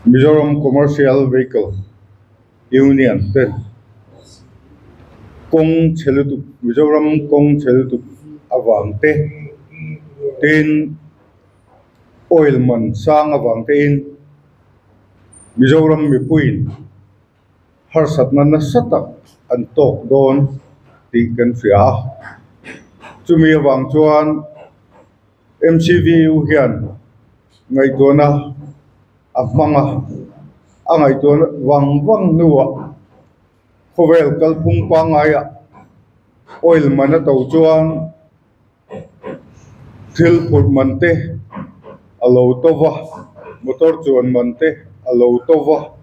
Mizoram Commercial Vehicle Union ten kong chelutuk Mizoram kong chelutuk awang te tin oil man sang awang te in Mizoram mipuin harsat na nasatak an tok don ti kan fia chumi awang chuan MCV hian ngai tona amanga angai tona wang nuwa khovel kalpung pangaya oil mana tau chuan thil phut mante alo tova motor chuan mante alo tova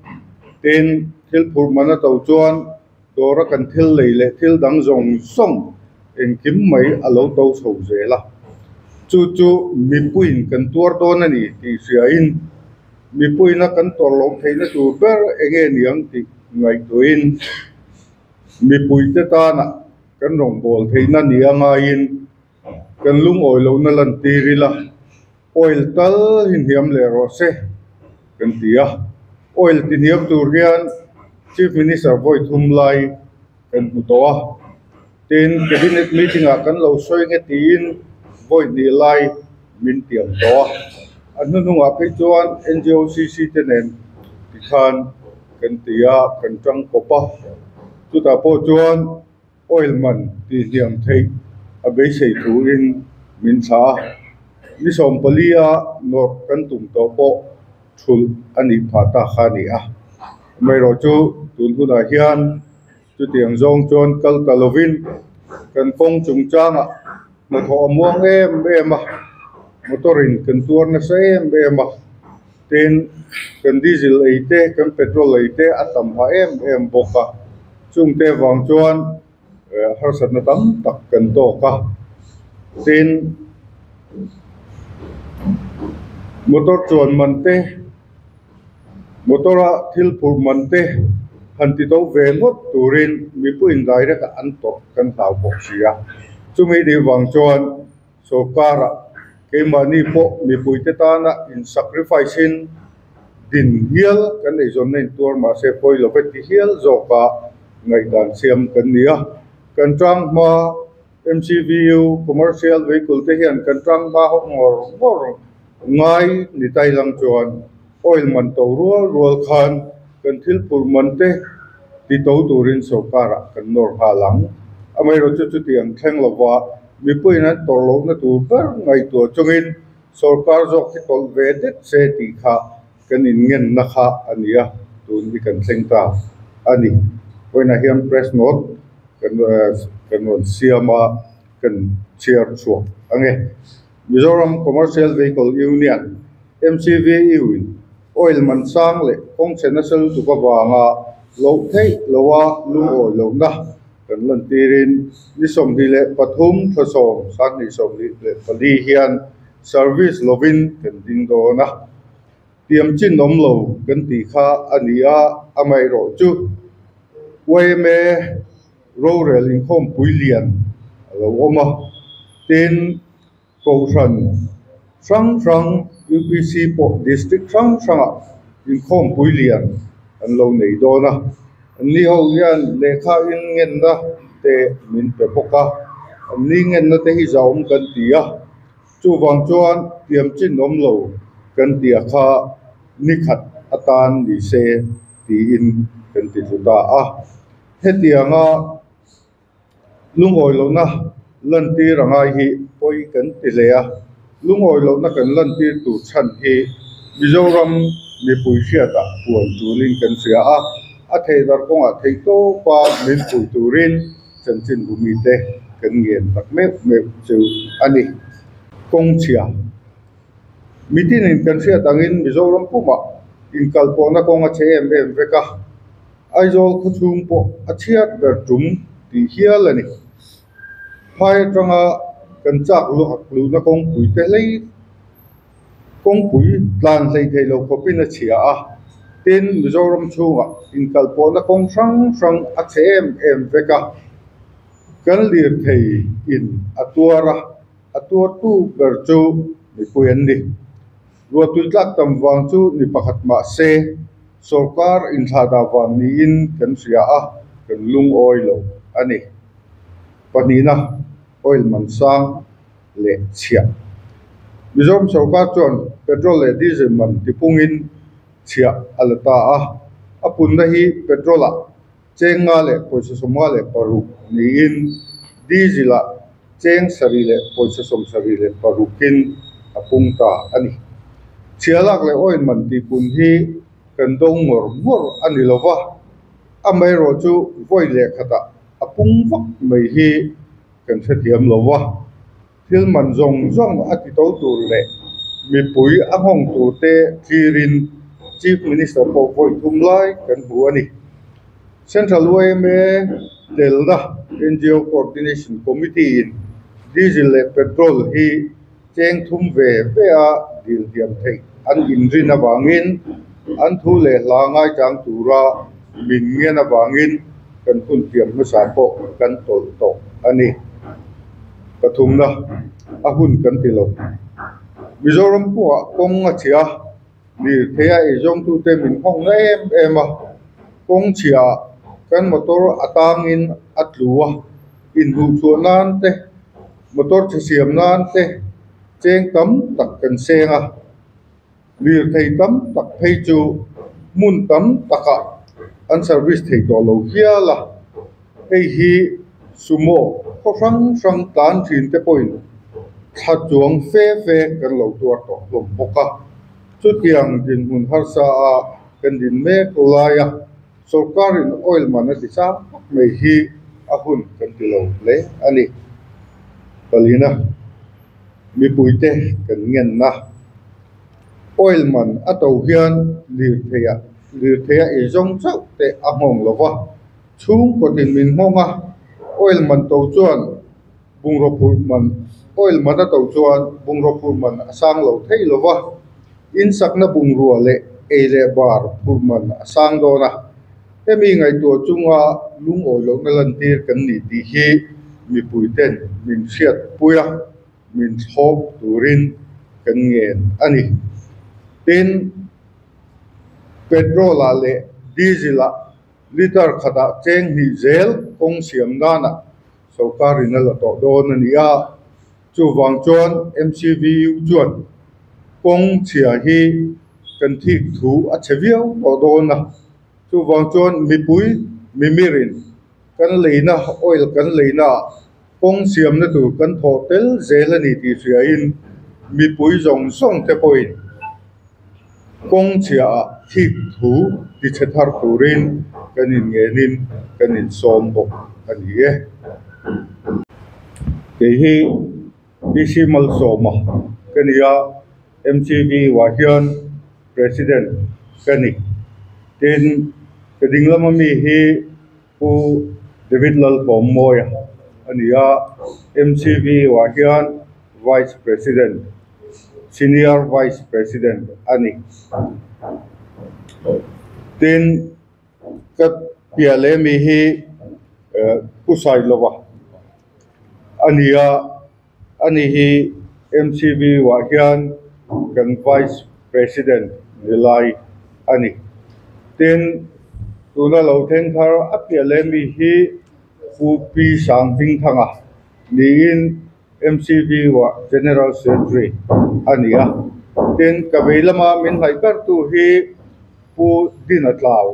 ten thil phut mana tau chuan dora kan thil leile thil dang zong song en kim mai alo tau so zela chu mipuin kan tuar don ani ti sia in mipuina kan torlom theina tu ber enge niang ti ngai tuin mipui te ta na kan rong bol theina nianga in kan lung oi lo na lan tirila oil tal hin hiam le ro se kan tia oil ti niam tur hian chief minister voi thum lai kan putoa tin cabinet meeting a kan lo soi nge tin voi ni lai min tiam to anu nunga pe chuan NGOCC te nen ti khan kan tia kan tang kopa tu ta po chuan oil man ti hiam thei a be sei thu in min cha ni som palia nor kan tum to po thul ani phata khani a mai ro chu tun huna hian chu tiang zong chuan kal kalovin kan kong chung changa na tho muang em a motorin kan tuar na sa em a ten kan diesel eite kan petrol eite atam ha em boka chung te wang chuan harsat na tam tak kan to ka ten motor chuan mante motora thil phur mante hanti to ve ngot turin mipuin direct an to kan tau bok sia chumi di wang chuan sokara ke mani po mipui te ta na in sacrifice in din hial kan ei zon nen tur ma se poi lo vet hial zoka ngai dan siam kan nia kan tang ma MCVU commercial vehicle te hian kan tang ma ho ngor ngai ni tai lang chuan oil man to rual khan kan thil pur man te ti to turin sokara kan nor ha lang amai ro chu tiang thleng lova mipui na torlo na tur per ngai to chungin sarkar jok ki tol ve det se ti kha kan in ngen na kha ania tun ni kan thlengta ani poina hiam press note kan ron siama kan chair chu ange Mizoram Commercial Vehicle Union MCVU oil man sang le kong senasal tu ka wanga lo thei lowa lu oi lo na kan lan tirin ni som di le pathum thasom sang ni som di le pali hian service lovin kan ding do na tiam chin nom lo kan ti kha ania amai ro chu wei me ro rel in khom puilian lo oma tin ko ran sang UPC po district sang in khom puilian an lo nei do na an ni ho yan lekha in ngen na te min pe poka an ni ngen na te hi zaum kan tia chu wang chuan tiam chin nom lo kan tia kha ni khat atan ni se ti in kan ti ta a he tianga lungoi lo na lan ti rangai hi poi kan ti le a lungoi lo na kan lan ti tu chan hi Mizoram mi pui sia ta puan tulin kan sia a thei dar kong a thei to pa min pui turin chan chin bumi te kan ngen tak me chu ani kong chia mitin in kan sia tangin Mizoram puma in kalpona kong a chem veka aizol khuchum po a chiat ber tum ti hial ani hai tanga kan chak lu na kong pui te lei kong pui tlan lei thei lo khopin a chia a tin Mizoram chunga in kalpona kong sang a chem veka kan lir thei in atuar tu ber chu mi puan ni ruột tui tlak tam wang chu ni pakhat ma se sarkar in thada wang ni in kan ria a kan lung oilo ani panina oil man sang le chia Mizoram sarkar chuan petrol le diesel man tipungin chia alata a punna hi petrola chenga le poisa somga le paru ni in diesela cheng sari le poisa som sari le parukin apungta ani chialak le oil man tipun hi kan dong mor ani lova amai ro chu voi le khata apung vak mai hi kan thethiam lova thil man zong ati to tur le mi pui ahong tu te thirin chief minister po voi thum lai kan bu ani central OMA delda NGO coordination committee in diesel le petrol hi cheng thum ve a dil diam thei an inrin awangin an thu le langai chang tura min ngen awangin kan hun tiam na sa po kan tol to ani pathumna ahun kan tilo Mizoram po kong chia ni thea e jong tu te min hong em kong chia kan motor atangin atluwa in hu chuanan te motor chasiam nan te cheng tam tak kan senga lir thei tam tak phei chu mun tam taka an service thei to lo hiala hei hi sumo ko sang tan thin te point tha chuang fe kan lo tuar to lom poka chu tiang din hun har sa a kan din me kolaya sarkarin oil man ati sa mai hi ahun kan tilo le ani kalina mi puite kan ngen na oil man ato hian lir theya e jong chau te ahong lova chung ko tin min honga oil man to chuan bungrapur man oil man ato chuan bungrapur man asang lo thei lova in sakna bungrua le e le bar purman asang dona emi ngai to chunga lung oilo na lantir kan ni ti hi mi puiten min siat puya min thop turin kan ngen ani tin petrol le diesel liter khata cheng ni zel kong siam dana sarkarin la to don ania chu wang chuan MCVU chuan kong chia hi kan thik thu a cheviau to dona chu wang chuan mi pui mi mirin kan leina oil kan leina kong siam na tu kan hotel zelani ti ria in mi pui zong song te point kong chia thik thu ti chethar turin kanin ngenin kanin sombok ani e ke hi isimal soma kania MCV wa hian president kani tin kading lama mi hi pu David Lal Pomoya ania MCV wa hian vice president senior vice president ani tin kat piale mi hi pusai lova ania ani hi MCV wa hian kan vice president nilai ani tin tuna lo theng thar apiale mi hi pu pi sang ding thanga ni in MCV wa general secretary ania tin kavelama min haikar tu hi pu dinatlaw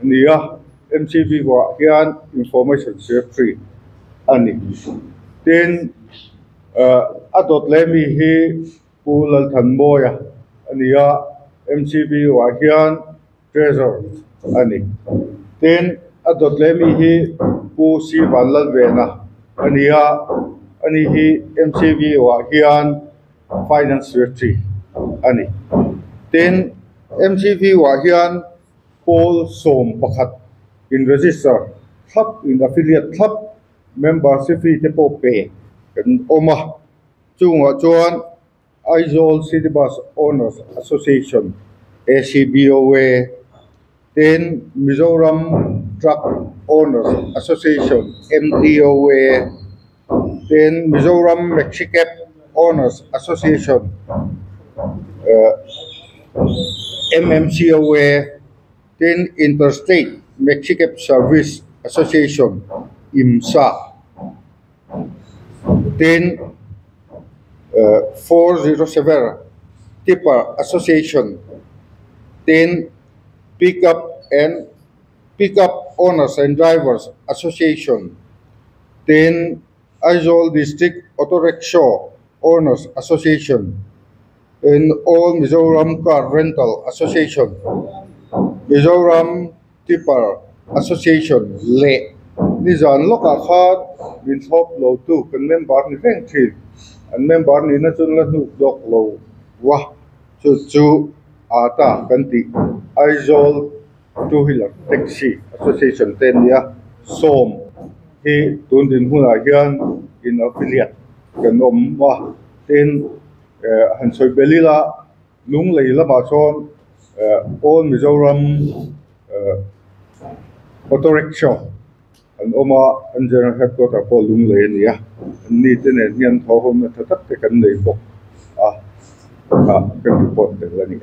nia MCV wa hian information secretary ani tin adot lemi hi pu lal than moya ania MCV wa hian treasurer ani tin adot lemi hi pu si van lal vena ania ani hi MCV wa hian finance secretary ani tin MCV wa hian Paul Som pakhat in register thap in affiliate thap membership fee te po pe kan oma chunga chuan Aizawl City Bus Owners Association ACBOA ten Mizoram Truck Owners Association MTOA ten Mizoram Mexicab Owners Association MMCOA tin Interstate Mexican Service Association IMSA tin 407 Tipper Association tin Pickup Owners and Drivers Association tin Aizawl District Auto Rickshaw Owners Association in All Mizoram Car Rental Association, Mizoram Tipper Association, Le. Nizan loka khat min thop lo tu kan member ni reng thil an member ni na chun la nu dok lo wa chu ata kan ti Aizawl two-wheeler taxi association ten ya som hi tun din huna hian in affiliate kan om wa ten han soi belila lung leila ma chon all Mizoram auto rickshaw an oma an general headquarter po lung le nia ni tene nian tho hom na thatak te kan nei bok kan report te la ni